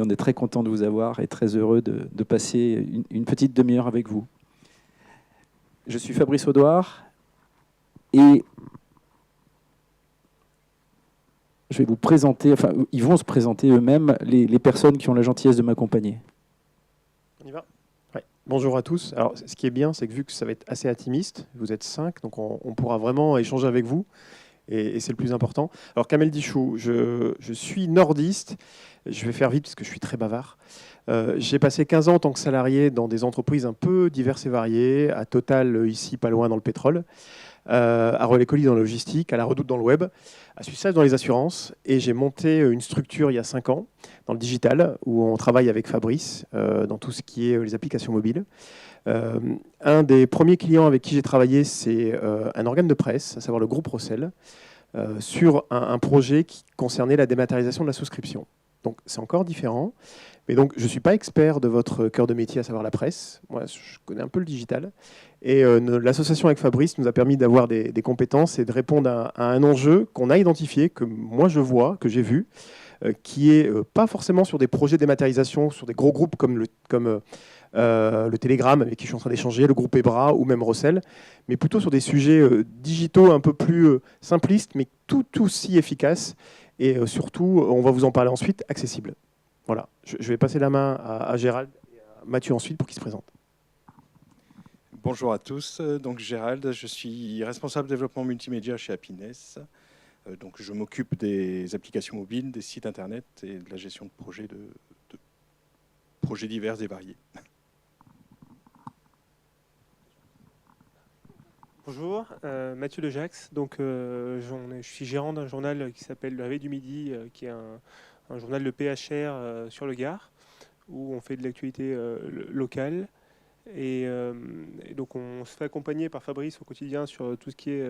on est très content de vous avoir et très heureux de passer une petite demi-heure avec vous. Je suis Fabrice Audouard et je vais vous présenter, enfin, ils vont se présenter eux-mêmes, les personnes qui ont la gentillesse de m'accompagner. On y va ? Ouais. Bonjour à tous. Alors, ce qui est bien, c'est que vu que ça va être assez intimiste, vous êtes 5, donc on pourra vraiment échanger avec vous, et c'est le plus important. Alors, Kamel Dichou, je suis nordiste. Je vais faire vite parce que je suis très bavard. J'ai passé 15 ans en tant que salarié dans des entreprises un peu diverses et variées, à Total, ici, pas loin, dans le pétrole, à Relais Colis dans la logistique, à La Redoute dans le web, à Suissage dans les assurances. Et j'ai monté une structure il y a 5 ans dans le digital, où on travaille avec Fabrice dans tout ce qui est les applications mobiles. Un des premiers clients avec qui j'ai travaillé, c'est un organe de presse, à savoir le groupe Rossel, sur un projet qui concernait la dématérialisation de la souscription. Donc c'est encore différent. Mais donc je ne suis pas expert de votre cœur de métier, à savoir la presse. Moi, je connais un peu le digital. Et l'association avec Fabrice nous a permis d'avoir des compétences et de répondre à un enjeu qu'on a identifié, que moi je vois, que j'ai vu, qui est pas forcément sur des projets de dématérialisation, sur des gros groupes comme le Telegram, avec qui je suis en train d'échanger, le groupe Ebra ou même Rossel, mais plutôt sur des sujets digitaux un peu plus simplistes, mais tout aussi efficaces. Et surtout, on va vous en parler ensuite, accessibles. Voilà, je vais passer la main à Gérald et à Mathieu ensuite pour qu'ils se présentent. Bonjour à tous, donc Gérald, je suis responsable développement multimédia chez Happiness. Donc je m'occupe des applications mobiles, des sites internet et de la gestion de projets, de projets divers et variés. Bonjour, Mathieu Lejax. Donc, je suis gérant d'un journal qui s'appelle Le Réveil du Midi, qui est un journal de PHR sur le Gard, où on fait de l'actualité locale. Et donc, on se fait accompagner par Fabrice au quotidien sur tout ce qui est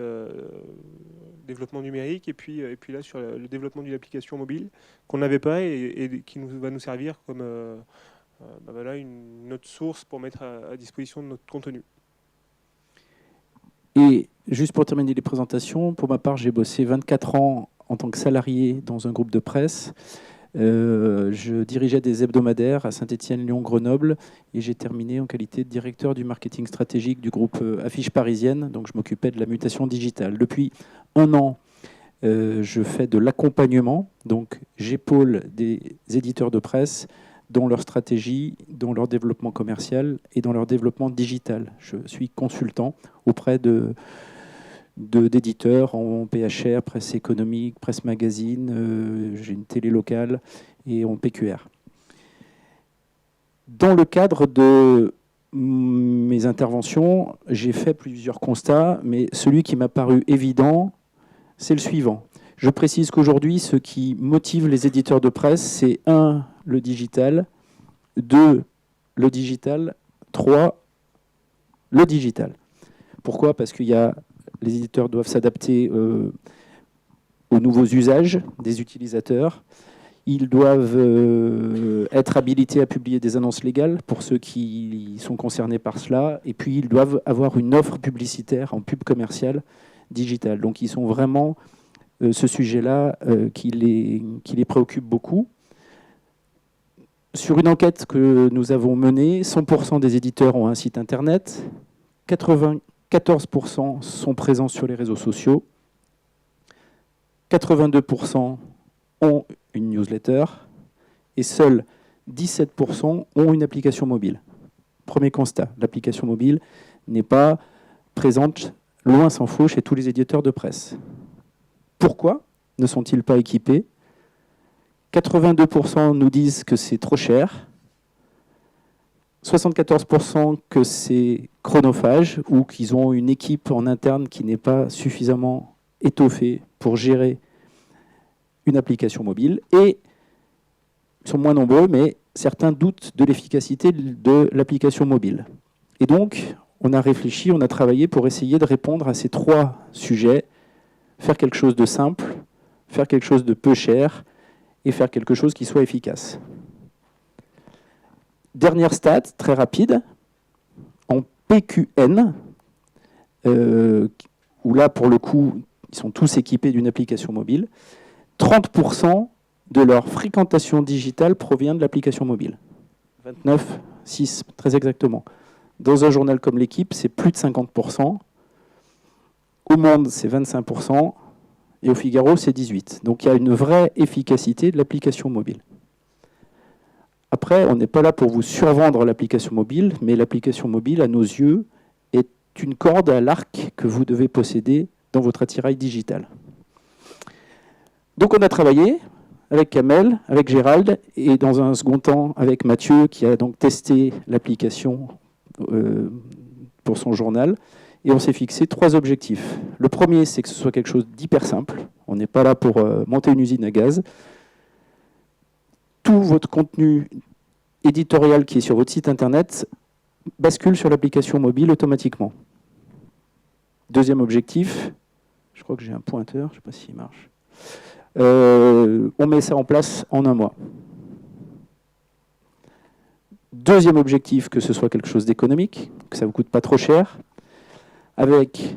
développement numérique, et puis là, sur le développement d'une application mobile qu'on n'avait pas et qui va nous servir comme voilà, une autre source pour mettre à disposition de notre contenu. Et juste pour terminer les présentations, pour ma part, j'ai bossé 24 ans en tant que salarié dans un groupe de presse. Je dirigeais des hebdomadaires à Saint-Étienne, Lyon, Grenoble, et j'ai terminé en qualité de directeur du marketing stratégique du groupe Affiches Parisiennes. Donc, je m'occupais de la mutation digitale. Depuis 1 an, je fais de l'accompagnement. Donc, j'épaule des éditeurs de presse dans leur stratégie, dans leur développement commercial et dans leur développement digital. Je suis consultant auprès d'éditeurs en PHR, presse économique, presse magazine, j'ai une télé locale et en PQR. Dans le cadre de mes interventions, j'ai fait plusieurs constats, mais celui qui m'a paru évident, c'est le suivant. Je précise qu'aujourd'hui, ce qui motive les éditeurs de presse, c'est 1, le digital, 2, le digital, 3, le digital. Pourquoi ? Parce que les éditeurs doivent s'adapter aux nouveaux usages des utilisateurs. Ils doivent être habilités à publier des annonces légales pour ceux qui sont concernés par cela. Et puis, ils doivent avoir une offre publicitaire en pub commerciale digitale. Donc, ils sont vraiment ce sujet-là qui les préoccupe beaucoup. Sur une enquête que nous avons menée, 100% des éditeurs ont un site internet, 94% sont présents sur les réseaux sociaux, 82% ont une newsletter et seuls 17% ont une application mobile. Premier constat, l'application mobile n'est pas présente, loin s'en faut, chez tous les éditeurs de presse. Pourquoi ne sont-ils pas équipés ? 82% nous disent que c'est trop cher, 74% que c'est chronophage ou qu'ils ont une équipe en interne qui n'est pas suffisamment étoffée pour gérer une application mobile. Et ils sont moins nombreux, mais certains doutent de l'efficacité de l'application mobile. Et donc, on a réfléchi, on a travaillé pour essayer de répondre à ces 3 sujets, faire quelque chose de simple, faire quelque chose de peu cher, et faire quelque chose qui soit efficace. Dernière stat, très rapide, en PQN, où là, pour le coup, ils sont tous équipés d'une application mobile, 30% de leur fréquentation digitale provient de l'application mobile. 29,6 très exactement. Dans un journal comme l'Équipe, c'est plus de 50%. Au Monde, c'est 25%. Et au Figaro, c'est 18%. Donc il y a une vraie efficacité de l'application mobile. Après, on n'est pas là pour vous survendre l'application mobile, mais l'application mobile, à nos yeux, est une corde à l'arc que vous devez posséder dans votre attirail digital. Donc on a travaillé avec Kamel, avec Gérald, et dans un second temps avec Mathieu, qui a donc testé l'application pour son journal. Et on s'est fixé 3 objectifs. Le premier, c'est que ce soit quelque chose d'hyper simple. On n'est pas là pour monter une usine à gaz. Tout votre contenu éditorial qui est sur votre site internet bascule sur l'application mobile automatiquement. Deuxième objectif, je crois que j'ai un pointeur, je ne sais pas s'il marche. On met ça en place en 1 mois. Deuxième objectif, que ce soit quelque chose d'économique, que ça ne vous coûte pas trop cher, avec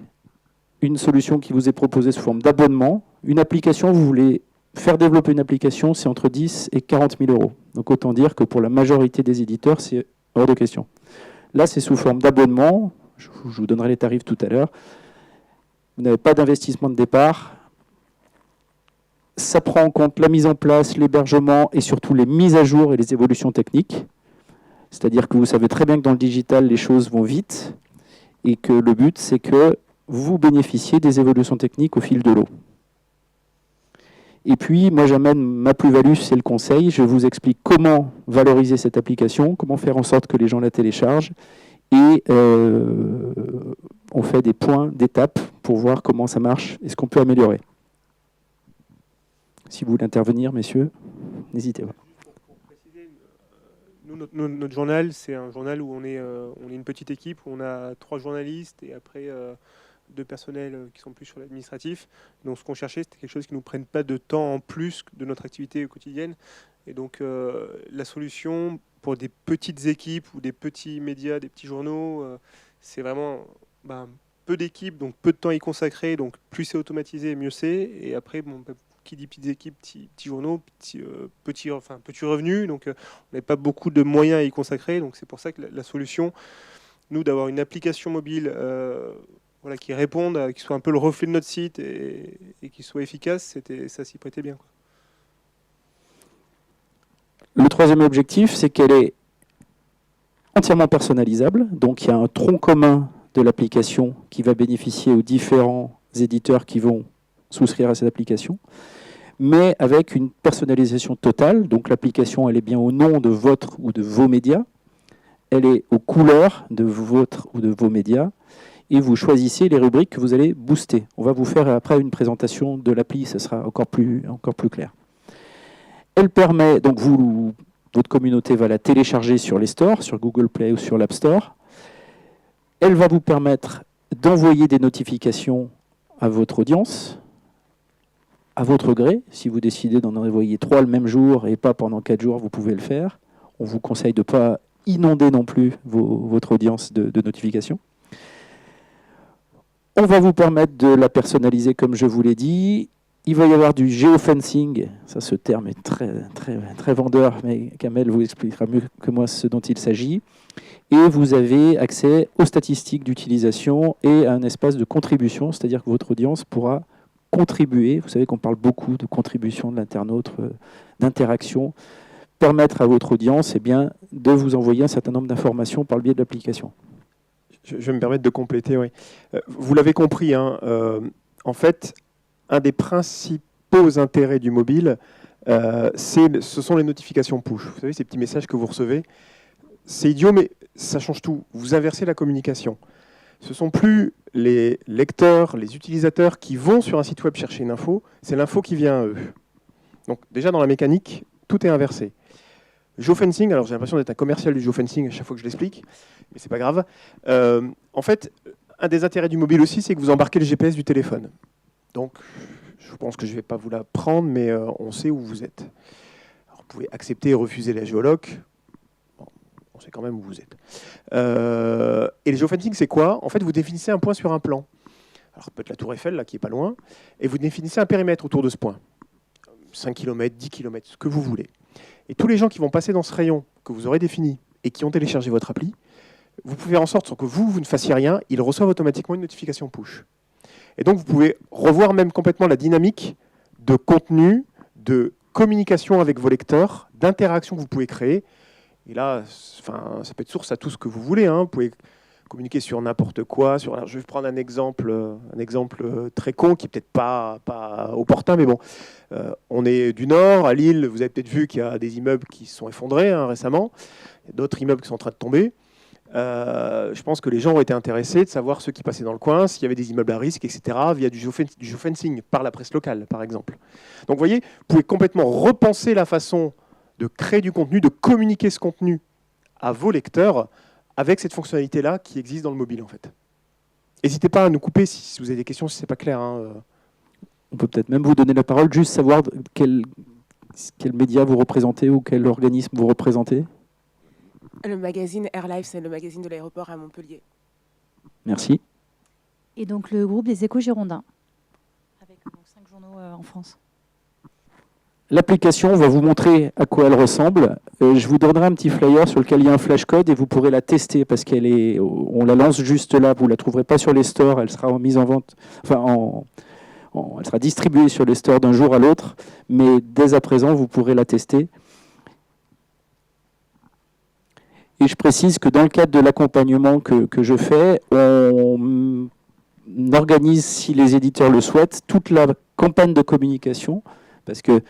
une solution qui vous est proposée sous forme d'abonnement. Une application, vous voulez faire développer une application, c'est entre 10 et 40 000 euros. Donc autant dire que pour la majorité des éditeurs, c'est hors de question. Là, c'est sous forme d'abonnement. Je vous donnerai les tarifs tout à l'heure. Vous n'avez pas d'investissement de départ. Ça prend en compte la mise en place, l'hébergement et surtout les mises à jour et les évolutions techniques. C'est-à-dire que vous savez très bien que dans le digital, les choses vont vite et que le but, c'est que vous bénéficiez des évolutions techniques au fil de l'eau. Et puis, moi, j'amène ma plus-value, c'est le conseil. Je vous explique comment valoriser cette application, comment faire en sorte que les gens la téléchargent. Et on fait des points d'étape pour voir comment ça marche et ce qu'on peut améliorer. Si vous voulez intervenir, messieurs, n'hésitez pas. Pour préciser, notre journal, c'est un journal où on est une petite équipe, où on a 3 journalistes et après 2 personnels qui sont plus sur l'administratif. Donc ce qu'on cherchait, c'était quelque chose qui ne nous prenne pas de temps en plus de notre activité quotidienne. Et donc la solution pour des petites équipes ou des petits médias, des petits journaux, c'est vraiment peu d'équipes, donc peu de temps y consacrer. Donc plus c'est automatisé, mieux c'est. Et après, qui dit petites équipes, petits journaux, petits revenus, donc on n'avait pas beaucoup de moyens à y consacrer, donc c'est pour ça que la solution, nous, d'avoir une application mobile qui réponde, qui soit un peu le reflet de notre site et qui soit efficace, ça s'y prêtait bien, quoi. Le troisième objectif, c'est qu'elle est entièrement personnalisable, donc il y a un tronc commun de l'application qui va bénéficier aux différents éditeurs qui vont souscrire à cette application, mais avec une personnalisation totale. Donc l'application, elle est bien au nom de votre ou de vos médias, elle est aux couleurs de votre ou de vos médias, et vous choisissez les rubriques que vous allez booster. On va vous faire après une présentation de l'appli, ça sera encore plus clair. Elle permet, donc votre communauté va la télécharger sur les stores, sur Google Play ou sur l'App Store. Elle va vous permettre d'envoyer des notifications à votre audience, à votre gré. Si vous décidez d'en envoyer 3 le même jour et pas pendant 4 jours, vous pouvez le faire. On vous conseille de ne pas inonder non plus votre audience de notifications. On va vous permettre de la personnaliser comme je vous l'ai dit. Il va y avoir du géofencing. Ça, ce terme est très, très, très vendeur, mais Kamel vous expliquera mieux que moi ce dont il s'agit. Et vous avez accès aux statistiques d'utilisation et à un espace de contribution, c'est-à-dire que votre audience pourra contribuer. Vous savez qu'on parle beaucoup de contribution de l'internaute, d'interaction. Permettre à votre audience de vous envoyer un certain nombre d'informations par le biais de l'application. Je vais me permettre de compléter. Oui. Vous l'avez compris, en fait, un des principaux intérêts du mobile, ce sont les notifications push. Vous savez, ces petits messages que vous recevez. C'est idiot, mais ça change tout. Vous inversez la communication. Ce ne sont plus les lecteurs, les utilisateurs qui vont sur un site web chercher une info, c'est l'info qui vient à eux. Donc déjà, dans la mécanique, tout est inversé. Geofencing, alors j'ai l'impression d'être un commercial du geofencing à chaque fois que je l'explique, mais c'est pas grave. En fait, un des intérêts du mobile aussi, c'est que vous embarquez le GPS du téléphone. Donc, je pense que je ne vais pas vous la prendre, mais on sait où vous êtes. Alors, vous pouvez accepter et refuser la géoloc. Bon, on sait quand même où vous êtes. Et le geofencing, c'est quoi? En fait, vous définissez un point sur un plan. Alors, peut-être la tour Eiffel, là, qui est pas loin, et vous définissez un périmètre autour de ce point. 5 km, 10 km, ce que vous voulez. Et tous les gens qui vont passer dans ce rayon que vous aurez défini et qui ont téléchargé votre appli, vous pouvez faire en sorte que vous ne fassiez rien, ils reçoivent automatiquement une notification push. Et donc, vous pouvez revoir même complètement la dynamique de contenu, de communication avec vos lecteurs, d'interaction que vous pouvez créer. Et là, enfin, ça peut être source à tout ce que vous voulez. Hein. Vous pouvez communiquer sur n'importe quoi. Je vais prendre un exemple très con qui n'est peut-être pas opportun, mais bon. On est du Nord, à Lille. Vous avez peut-être vu qu'il y a des immeubles qui se sont effondrés récemment. Il y a d'autres immeubles qui sont en train de tomber. Je pense que les gens ont été intéressés de savoir ceux qui passaient dans le coin, s'il y avait des immeubles à risque, etc., via du geofencing par la presse locale, par exemple. Donc, vous voyez, vous pouvez complètement repenser la façon de créer du contenu, de communiquer ce contenu à vos lecteurs avec cette fonctionnalité-là qui existe dans le mobile, en fait. N'hésitez pas à nous couper si vous avez des questions, si ce n'est pas clair. On peut peut-être même vous donner la parole, juste savoir quel média vous représentez ou quel organisme vous représentez. Le magazine AirLife, c'est le magazine de l'aéroport à Montpellier. Merci. Et donc le groupe des Échos Girondins, avec 5 journaux en France. L'application va vous montrer à quoi elle ressemble. Je vous donnerai un petit flyer sur lequel il y a un flashcode et vous pourrez la tester parce on la lance juste là. Vous ne la trouverez pas sur les stores. Elle sera mise en vente, elle sera distribuée sur les stores d'un jour à l'autre. Mais dès à présent, vous pourrez la tester. Et je précise que dans le cadre de l'accompagnement que je fais, on organise, si les éditeurs le souhaitent, toute la campagne de communication, parce que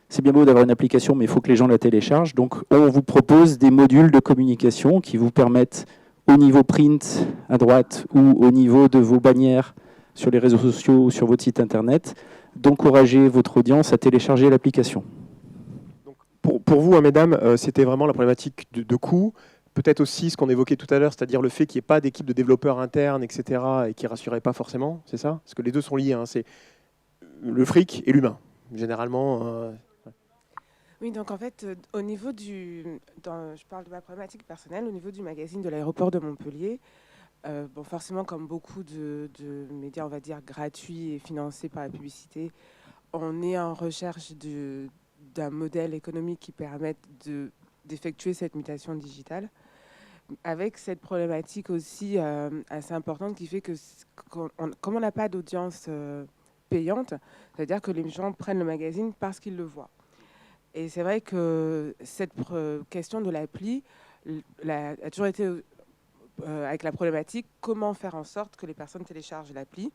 c'est bien beau d'avoir une application, mais il faut que les gens la téléchargent. Donc, on vous propose des modules de communication qui vous permettent, au niveau print à droite ou au niveau de vos bannières sur les réseaux sociaux ou sur votre site internet, d'encourager votre audience à télécharger l'application. Pour vous, mesdames, c'était vraiment la problématique de coût. Peut-être aussi ce qu'on évoquait tout à l'heure, c'est-à-dire le fait qu'il n'y ait pas d'équipe de développeurs internes, etc., et qui ne rassurait pas forcément, c'est ça? Parce que les deux sont liés, hein, c'est le fric et l'humain, généralement. Oui, donc en fait, au niveau je parle de ma problématique personnelle, au niveau du magazine de l'aéroport de Montpellier, bon, forcément, comme beaucoup de médias, on va dire, gratuits et financés par la publicité, on est en recherche d'un modèle économique qui permette d'effectuer cette mutation digitale, avec cette problématique aussi assez importante qui fait que, comme on n'a pas d'audience payante, c'est-à-dire que les gens prennent le magazine parce qu'ils le voient. Et c'est vrai que cette question de l'appli a toujours été avec la problématique comment faire en sorte que les personnes téléchargent l'appli.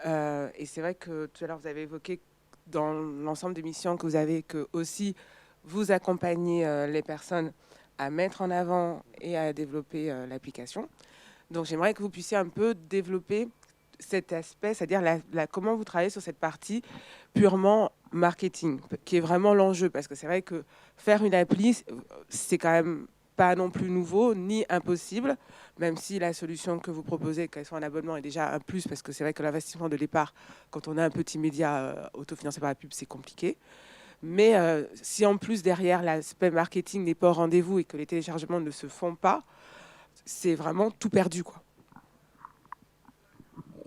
Et c'est vrai que tout à l'heure, vous avez évoqué dans l'ensemble des missions que vous avez que aussi vous accompagnez les personnes à mettre en avant et à développer l'application. Donc j'aimerais que vous puissiez un peu développer cet aspect, c'est-à-dire comment vous travaillez sur cette partie purement marketing, qui est vraiment l'enjeu, parce que c'est vrai que faire une appli, c'est quand même pas non plus nouveau, ni impossible, même si la solution que vous proposez, qu'elle soit en abonnement, est déjà un plus, parce que c'est vrai que l'investissement de départ, quand on a un petit média autofinancé par la pub, c'est compliqué. Mais si en plus derrière l'aspect marketing n'est pas au rendez-vous et que les téléchargements ne se font pas, c'est vraiment tout perdu, quoi.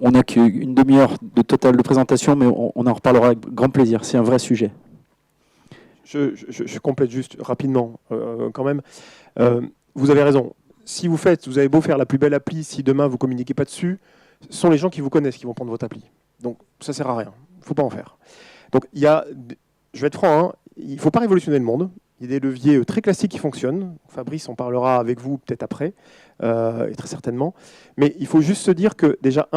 On n'a qu'une demi-heure de total de présentation, mais on en reparlera avec grand plaisir. C'est un vrai sujet. Je complète juste rapidement quand même. Vous avez raison. Si vous avez beau faire la plus belle appli, si demain vous ne communiquez pas dessus, ce sont les gens qui vous connaissent qui vont prendre votre appli. Donc ça ne sert à rien. Il ne faut pas en faire. Donc je vais être franc, hein, il ne faut pas révolutionner le monde. Il y a des leviers très classiques qui fonctionnent. Fabrice en parlera avec vous peut-être après, et très certainement. Mais il faut juste se dire que déjà,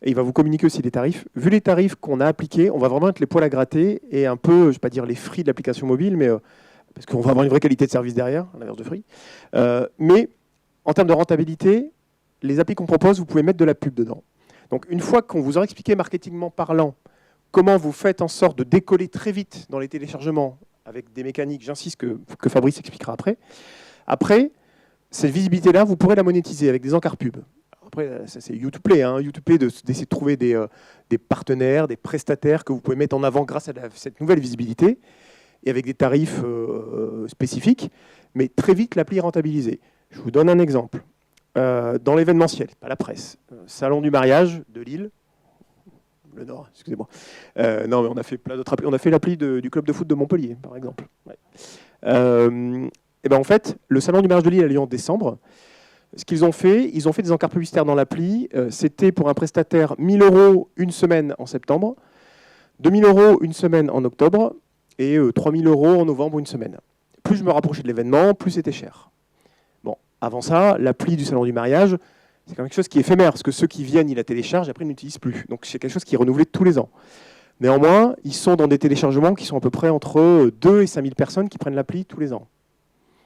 et il va vous communiquer aussi les tarifs. Vu les tarifs qu'on a appliqués, on va vraiment être les poils à gratter et un peu, je ne vais pas dire les fris de l'application mobile, mais parce qu'on va avoir une vraie qualité de service derrière, à l'inverse de free. Mais en termes de rentabilité, les applis qu'on propose, vous pouvez mettre de la pub dedans. Donc une fois qu'on vous aura expliqué marketingment parlant comment vous faites en sorte de décoller très vite dans les téléchargements avec des mécaniques, j'insiste, que Fabrice expliquera après. Après, cette visibilité-là, vous pourrez la monétiser avec des encarts pub. Après, ça c'est YouTubeplay. YouTubeplay, d'essayer de trouver des partenaires, des prestataires que vous pouvez mettre en avant grâce à cette nouvelle visibilité et avec des tarifs spécifiques. Mais très vite, l'appli est rentabilisée. Je vous donne un exemple. Dans l'événementiel, pas la presse, Salon du mariage de Lille, le Nord, excusez-moi. Non, mais on a fait plein d'autres applis. On a fait l'appli du club de foot de Montpellier, par exemple. Ouais. Et ben en fait, le salon du mariage de Lille a lieu en décembre. Ce qu'ils ont fait, ils ont fait des encarts publicitaires dans l'appli. C'était pour un prestataire 1 000 € une semaine en septembre, 2 000 € une semaine en octobre et 3 000 € en novembre une semaine. Plus je me rapprochais de l'événement, plus c'était cher. Bon, avant ça, l'appli du salon du mariage, c'est quand même quelque chose qui est éphémère, parce que ceux qui viennent, ils la téléchargent, et après ils n'utilisent plus. Donc c'est quelque chose qui est renouvelé tous les ans. Néanmoins, ils sont dans des téléchargements qui sont à peu près entre 2 et 5 000 personnes qui prennent l'appli tous les ans.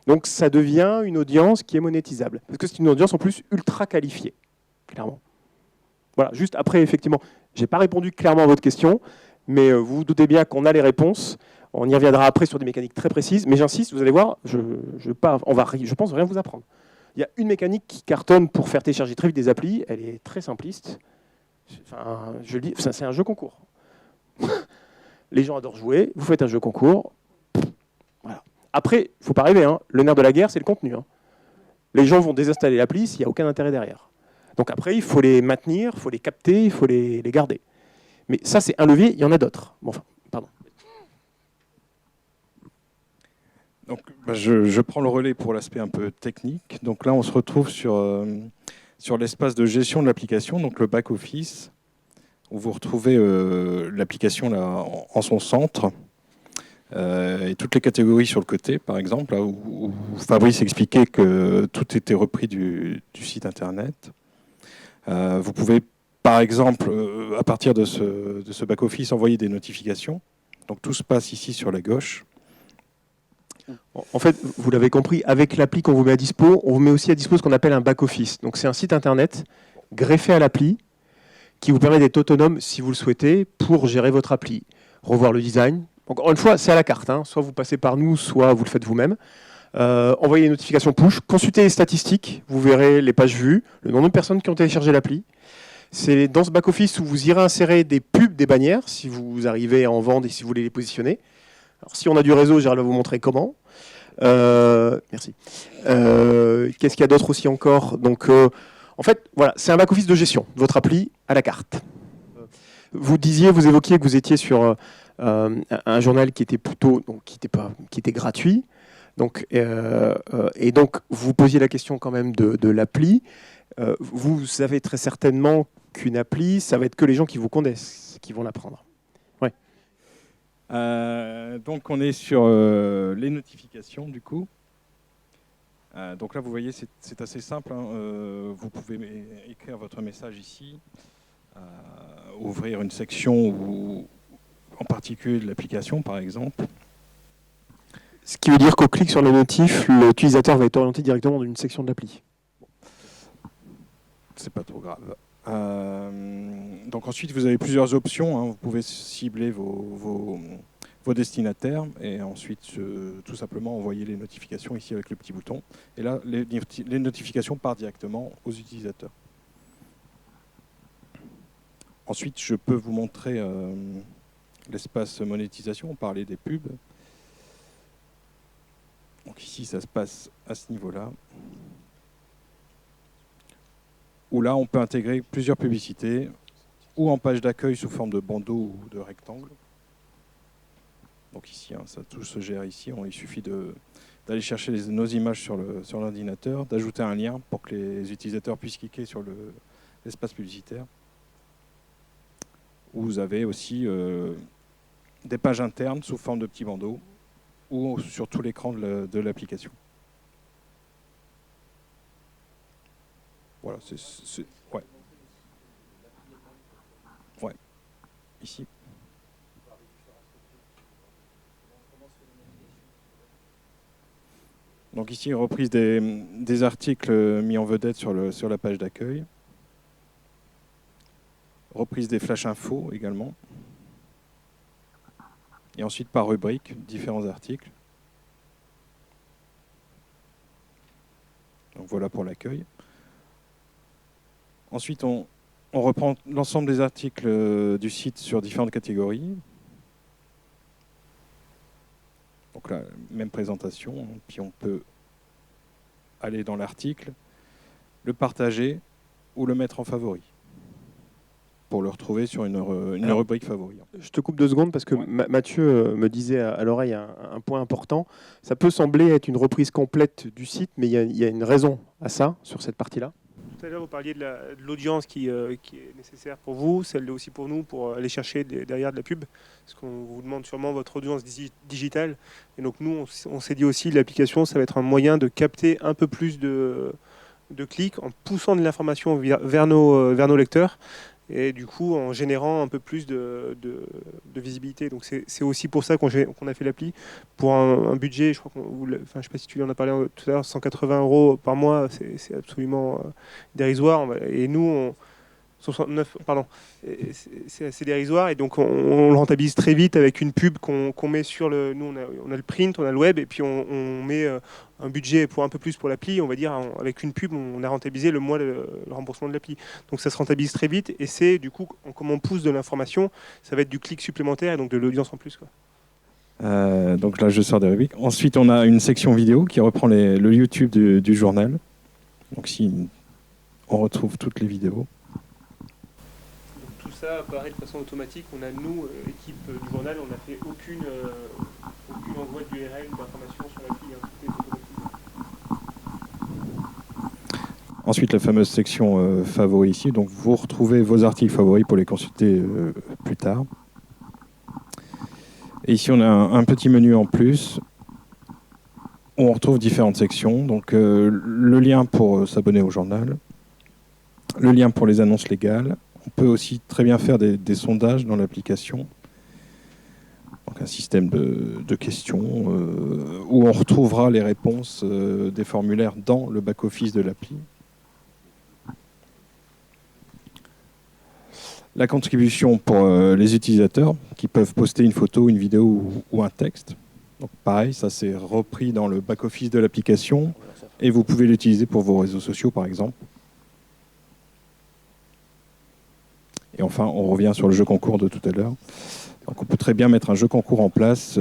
Donc ça devient une audience qui est monétisable. Parce que c'est une audience en plus ultra qualifiée, clairement. Voilà, juste après, effectivement, je n'ai pas répondu clairement à votre question, mais vous vous doutez bien qu'on a les réponses. On y reviendra après sur des mécaniques très précises, mais j'insiste, vous allez voir, je pense rien vous apprendre. Il y a une mécanique qui cartonne pour faire télécharger très vite des applis, elle est très simpliste. Enfin, je le dis, c'est un jeu concours. Les gens adorent jouer, vous faites un jeu concours. Voilà. Après, il ne faut pas rêver, hein, le nerf de la guerre, c'est le contenu. Hein. Les gens vont désinstaller l'appli s'il n'y a aucun intérêt derrière. Donc après, il faut les maintenir, il faut les capter, il faut les garder. Mais ça, c'est un levier, il y en a d'autres. Bon, enfin, pardon. Donc, je prends le relais pour l'aspect un peu technique. Donc là, on se retrouve sur l'espace de gestion de l'application, donc le back-office, où vous retrouvez l'application là, en son centre, et toutes les catégories sur le côté, par exemple, là, où Fabrice expliquait que tout était repris du site Internet. Vous pouvez, par exemple, à partir de ce back-office, envoyer des notifications. Donc tout se passe ici sur la gauche. En fait, vous l'avez compris, avec l'appli qu'on vous met à dispo, on vous met aussi à dispo ce qu'on appelle un back-office. Donc c'est un site internet greffé à l'appli qui vous permet d'être autonome, si vous le souhaitez, pour gérer votre appli. Revoir le design. Encore une fois, c'est à la carte. Hein. Soit vous passez par nous, soit vous le faites vous-même. Envoyez les notifications push. Consultez les statistiques. Vous verrez les pages vues, le nombre de personnes qui ont téléchargé l'appli. C'est dans ce back-office où vous irez insérer des pubs, des bannières, si vous arrivez à en vendre et si vous voulez les positionner. Alors, si on a du réseau, Gérald va vous montrer comment. Merci. Qu'est-ce qu'il y a d'autre aussi encore? Donc, en fait, voilà, c'est un back-office de gestion de votre appli à la carte. Vous évoquiez que vous étiez sur un journal qui était plutôt, donc, qui était gratuit. Donc, et donc, vous posiez la question quand même de l'appli. Vous savez très certainement qu'une appli, ça va être que les gens qui vous connaissent qui vont la prendre. Ouais. Donc on est sur les notifications du coup. Donc là vous voyez c'est assez simple. Hein. Vous pouvez écrire votre message ici, ouvrir une section en particulier de l'application par exemple. Ce qui veut dire qu'au clic sur le notif, l'utilisateur va être orienté directement dans une section de l'appli. C'est pas trop grave. Donc ensuite, vous avez plusieurs options. Hein. Vous pouvez cibler vos destinataires et ensuite tout simplement envoyer les notifications ici avec le petit bouton. Et là, les notifications partent directement aux utilisateurs. Ensuite, je peux vous montrer l'espace monétisation. On parlait des pubs. Donc ici, ça se passe à ce niveau-là. Où là, on peut intégrer plusieurs publicités, ou en page d'accueil sous forme de bandeau ou de rectangle. Donc ici, hein, ça tout se gère ici. Il suffit d'aller chercher nos images sur l'ordinateur, d'ajouter un lien pour que les utilisateurs puissent cliquer sur l'espace publicitaire. Où vous avez aussi des pages internes sous forme de petits bandeaux, ou sur tout l'écran de l'application. Voilà, ouais. Ouais, ici. Donc ici, reprise des articles mis en vedette sur la page d'accueil. Reprise des flash infos également. Et ensuite, par rubrique, différents articles. Donc voilà pour l'accueil. Ensuite, on reprend l'ensemble des articles du site sur différentes catégories. Donc là, même présentation. Puis on peut aller dans l'article, le partager ou le mettre en favori. pour le retrouver sur une Alors, rubrique favori. Je te coupe 2 secondes parce que Mathieu me disait à l'oreille un point important. Ça peut sembler être une reprise complète du site, mais il y a une raison à ça, sur cette partie-là. Tout à l'heure, vous parliez de l'audience qui est nécessaire pour vous, celle aussi pour nous, pour aller chercher derrière de la pub, parce qu'on vous demande sûrement votre audience digitale. Et donc nous, on s'est dit aussi, l'application, ça va être un moyen de capter un peu plus de clics en poussant de l'information vers nos lecteurs, et du coup en générant un peu plus de visibilité. Donc c'est aussi pour ça qu'on a fait l'appli, pour un budget, je crois je sais pas si tu en as parlé tout à l'heure, 180 € par mois, c'est absolument dérisoire. Et nous, 69, pardon, c'est assez dérisoire, et donc on le rentabilise très vite avec une pub qu'on met sur le... Nous, on a le print, on a le web, et puis on met un budget pour un peu plus pour l'appli, on va dire, avec une pub, on a rentabilisé le mois le remboursement de l'appli. Donc ça se rentabilise très vite, et c'est du coup, comme on pousse de l'information, ça va être du clic supplémentaire, et donc de l'audience en plus, quoi. Donc là, je sors des rubriques. Ensuite, on a une section vidéo qui reprend le YouTube du journal. Donc si on retrouve toutes les vidéos. Tout ça apparaît de façon automatique. On a, nous, équipe du journal, on n'a fait aucune envoi d'URL d'information sur l'appli. Tout est automatique. Ensuite, la fameuse section favoris ici. Donc vous retrouvez vos articles favoris pour les consulter plus tard. Et ici, on a un petit menu en plus où on retrouve différentes sections. Donc le lien pour s'abonner au journal, le lien pour les annonces légales. On peut aussi très bien faire des sondages dans l'application. Donc un système de questions où on retrouvera les réponses des formulaires dans le back-office de l'appli. La contribution pour les utilisateurs qui peuvent poster une photo, une vidéo ou un texte. Donc pareil, ça c'est repris dans le back-office de l'application et vous pouvez l'utiliser pour vos réseaux sociaux par exemple. Et enfin, on revient sur le jeu concours de tout à l'heure. Donc on peut très bien mettre un jeu concours en place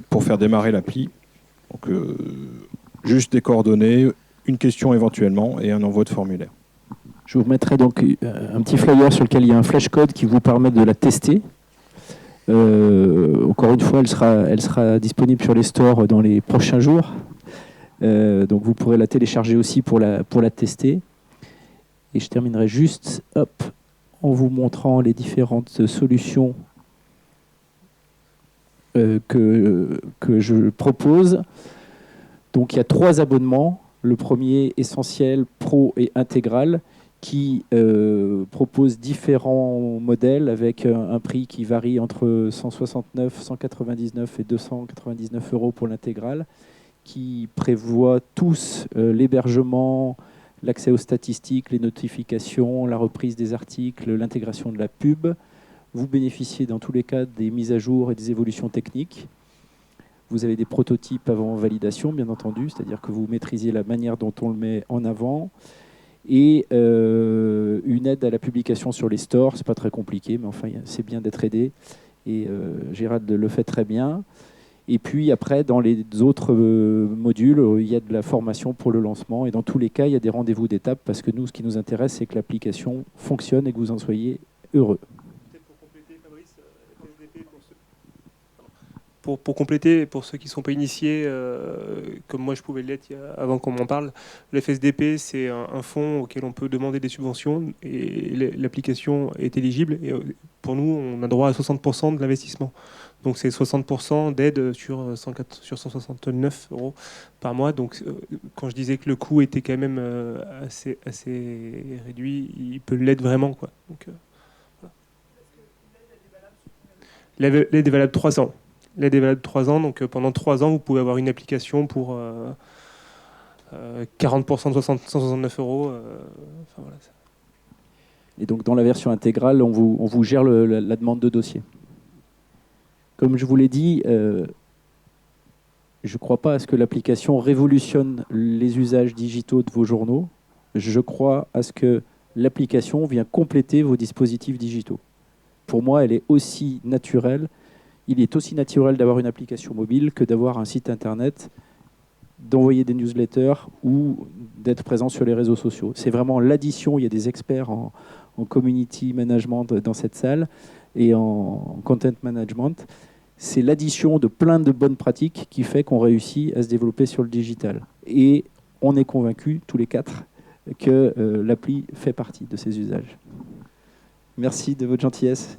pour faire démarrer l'appli. Donc juste des coordonnées, une question éventuellement et un envoi de formulaire. Je vous remettrai donc un petit flyer sur lequel il y a un flashcode qui vous permet de la tester. Encore une fois, elle sera disponible sur les stores dans les prochains jours. Donc vous pourrez la télécharger aussi pour la tester. Et je terminerai juste en vous montrant les différentes solutions que je propose. Donc il y a 3 abonnements. Le premier, essentiel, pro et intégral, qui propose différents modèles avec un prix qui varie entre 169, 199 et 299 € pour l'intégral, qui prévoit tous l'hébergement, l'accès aux statistiques, les notifications, la reprise des articles, l'intégration de la pub. Vous bénéficiez dans tous les cas des mises à jour et des évolutions techniques. Vous avez des prototypes avant validation, bien entendu, c'est-à-dire que vous maîtrisiez la manière dont on le met en avant. Et une aide à la publication sur les stores, c'est pas très compliqué, mais enfin, c'est bien d'être aidé. Et Gérald le fait très bien. Et puis après, dans les autres modules, il y a de la formation pour le lancement. Et dans tous les cas, il y a des rendez-vous d'étape, parce que nous, ce qui nous intéresse, c'est que l'application fonctionne et que vous en soyez heureux. Peut-être pour compléter, Fabrice, FSDP pour compléter, pour ceux qui ne sont pas initiés, comme moi je pouvais l'être avant qu'on m'en parle, le FSDP, c'est un fonds auquel on peut demander des subventions et l'application est éligible. Et pour nous, on a droit à 60% de l'investissement. Donc c'est 60% d'aide sur 169 € par mois. Donc quand je disais que le coût était quand même assez réduit, il peut l'être vraiment, quoi. Donc, voilà. L'aide est valable 3 ans. L'aide est valable 3 ans, donc pendant 3 ans, vous pouvez avoir une application pour 40% de 169 €. Enfin, voilà. Et donc dans la version intégrale, on vous gère la demande de dossier. Comme je vous l'ai dit, je ne crois pas à ce que l'application révolutionne les usages digitaux de vos journaux. Je crois à ce que l'application vient compléter vos dispositifs digitaux. Pour moi, elle est aussi naturelle. Il est aussi naturel d'avoir une application mobile que d'avoir un site internet, d'envoyer des newsletters ou d'être présent sur les réseaux sociaux. C'est vraiment l'addition. Il y a des experts en en community management dans cette salle et en content management. C'est l'addition de plein de bonnes pratiques qui fait qu'on réussit à se développer sur le digital. Et on est convaincus, tous les quatre, que l'appli fait partie de ces usages. Merci de votre gentillesse.